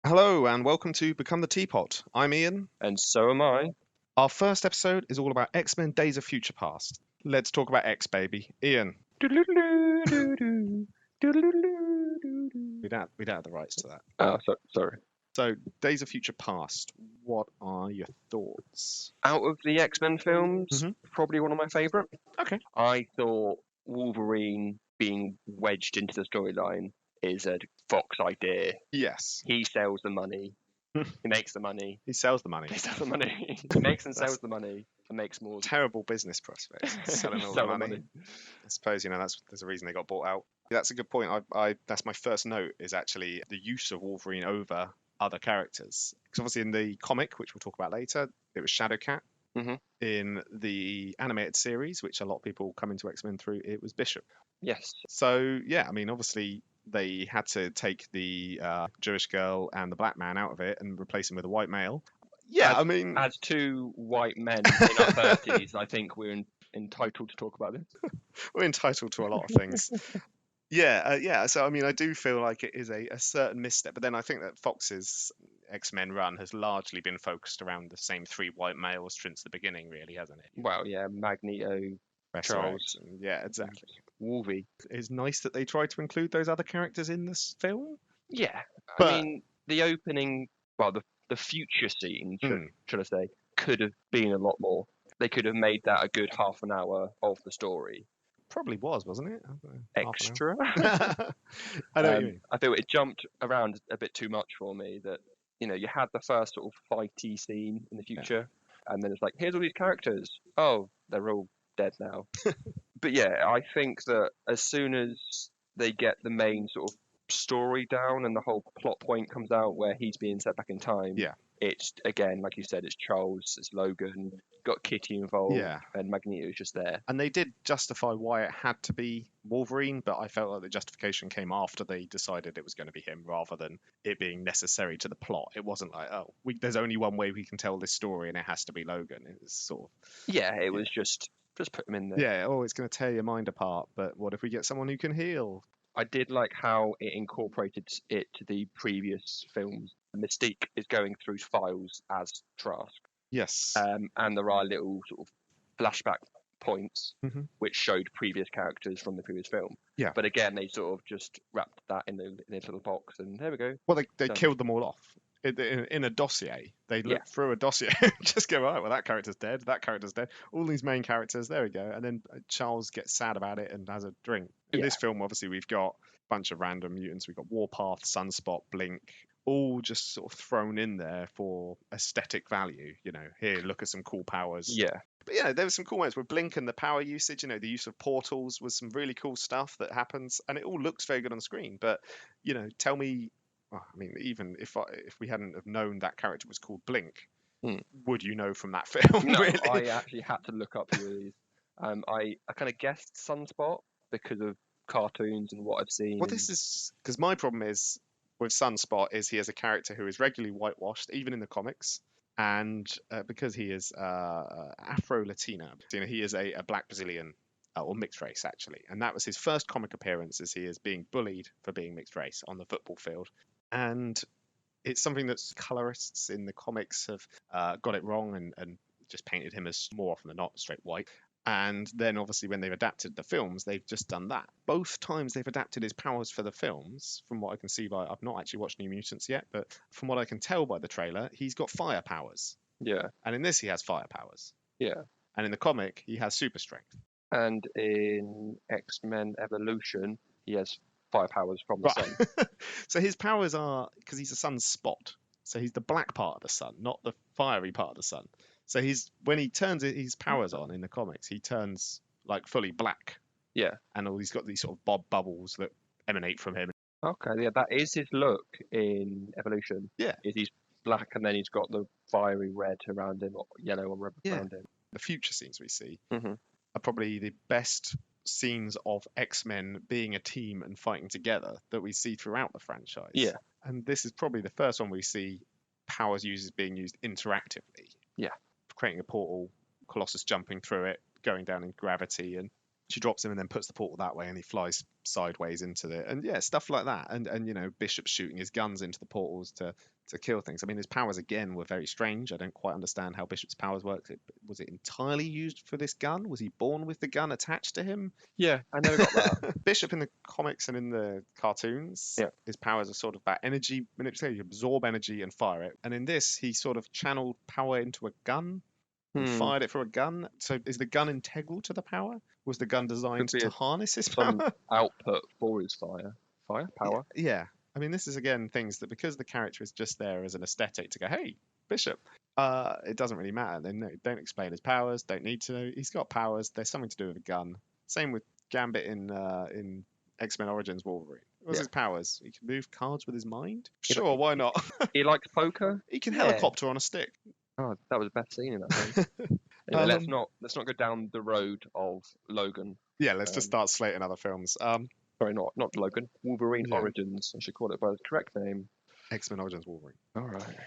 Hello and welcome to Become the Teapot. I'm Ian. And so am I. Our first episode is all about X-Men Days of Future Past. Let's talk about X, baby. Ian, we don't have the rights to that. Oh, sorry. So, Days of Future Past, what are your thoughts? Out of the X-Men films, Mhm. probably one of my favourite. Okay. I thought Wolverine being wedged into the storyline is a Fox idea. Yes. He sells the money. He makes the money. He sells the money. He sells the money. He makes and That's- sells the money and makes more. Terrible business prospects. Selling all Sell the money. I suppose there's a reason they got bought out. That's a good point. I that's my first note is actually the use of Wolverine over other characters. Because obviously in the comic, which we'll talk about later, it was Shadowcat. Mhm. In the animated series, which a lot of people come into X-Men through, it was Bishop. Yes. So yeah, I mean, obviously they had to take the Jewish girl and the black man out of it and replace him with a white male. Yeah, I mean, As two white men in our 30s, I think we're entitled to talk about this. we're entitled to a lot of things. Yeah. So I mean, I do feel like it is a certain misstep, but then I think that Fox's X-Men run has largely been focused around the same three white males since the beginning, really, hasn't it? Well, yeah, Magneto, Professor Charles. X, yeah, exactly. Wolvie. It's nice that they tried to include those other characters in this film, Yeah, I but mean, the opening, well, the future scene, mm, should I say, could have been a lot more. They could have made that a good half an hour of the story probably wasn't it? extra. Half an hour. I know what you mean. I feel it jumped around a bit too much for me. That you had the first sort of fighty scene in the future, and then it's like, here's all these characters. Oh, they're all dead now. But yeah, I think that as soon as they get the main sort of story down and the whole plot point comes out where he's being set back in time, Yeah. it's again, like you said, it's Charles, it's Logan, got Kitty involved, Yeah. and Magneto's just there. And they did justify why it had to be Wolverine, but I felt like the justification came after they decided it was going to be him rather than it being necessary to the plot. It wasn't like, oh, there's only one way we can tell this story and it has to be Logan. It was sort of. Yeah, it was just put him in there. Yeah, oh, it's going to tear your mind apart, but what if we get someone who can heal? I did like how it incorporated it to the previous films. Mystique is going through files as Trask. Yes. And there are little sort of flashback points Mhm. which showed previous characters from the previous film. Yeah. But again, they sort of just wrapped that in this little box, and there we go. Well, they Done. killed them all off. In a dossier, they look through a dossier and just go, right, well, that character's dead, that character's dead. All these main characters, there we go. And then Charles gets sad about it and has a drink. In this film, obviously, we've got a bunch of random mutants. We've got Warpath, Sunspot, Blink, all just sort of thrown in there for aesthetic value. Here, look at some cool powers. Yeah. But there was some cool moments with Blink and the power usage. The use of portals was some really cool stuff that happens, and it all looks very good on screen. But tell me, well, I mean, even if we hadn't have known that character was called Blink, would you know from that film? No, really? I actually had to look up who it is. I kind of guessed Sunspot because of cartoons and what I've seen. Well, this is because my problem is with Sunspot is he is a character who is regularly whitewashed, even in the comics. And because he is Afro-Latina, he is a black Brazilian or mixed race, actually. And that was his first comic appearance as he is being bullied for being mixed race on the football field. And it's something that colorists in the comics have got it wrong and just painted him as more often than not straight white. And then obviously when they've adapted the films, they've just done that. Both times they've adapted his powers for the films, from what I can see I've not actually watched New Mutants yet, but from what I can tell by the trailer, he's got fire powers. Yeah. And in this he has fire powers. Yeah. And in the comic he has super strength. And in X-Men Evolution, he has fire powers from the sun. So his powers are, because he's a sunspot, so he's the black part of the sun, not the fiery part of the sun. So when he turns his powers on in the comics, he turns like fully black. Yeah. And he's got these sort of bob bubbles that emanate from him. Okay, yeah, that is his look in Evolution. Yeah. Is he's black and then he's got the fiery red around him, or yellow around him. The future scenes we see Mhm. are probably the best scenes of X-Men being a team and fighting together that we see throughout the franchise. Yeah. And this is probably the first one we see powers being used interactively. Yeah. Creating a portal, Colossus jumping through it, going down in gravity, and she drops him and then puts the portal that way and he flies sideways into it, and yeah, stuff like that. And you know, Bishop shooting his guns into the portals to kill things. I mean, his powers again were very strange. I don't quite understand how Bishop's powers worked. Was it entirely used for this gun? Was he born with the gun attached to him? Yeah, I never got that. Bishop in the comics and in the cartoons, Yeah. his powers are sort of about energy manipulation. You absorb energy and fire it. And in this, he sort of channeled power into a gun and fired it from a gun. So is the gun integral to the power? Was the gun designed be to harness his some power? output for his power. Yeah. I mean, this is again things that because the character is just there as an aesthetic to go, hey, Bishop, it doesn't really matter. They don't explain his powers. Don't need to know. He's got powers. There's something to do with a gun. Same with Gambit in X-Men Origins Wolverine. What's his powers? He can move cards with his mind. Sure, why not? He likes poker. He can helicopter on a stick. Oh, that was the best scene in that thing. Anyway, let's not go down the road of Logan. Yeah, let's just start slating other films. Sorry, not Logan. Wolverine Yeah. Origins. I should call it by the correct name. X-Men Origins Wolverine. All right.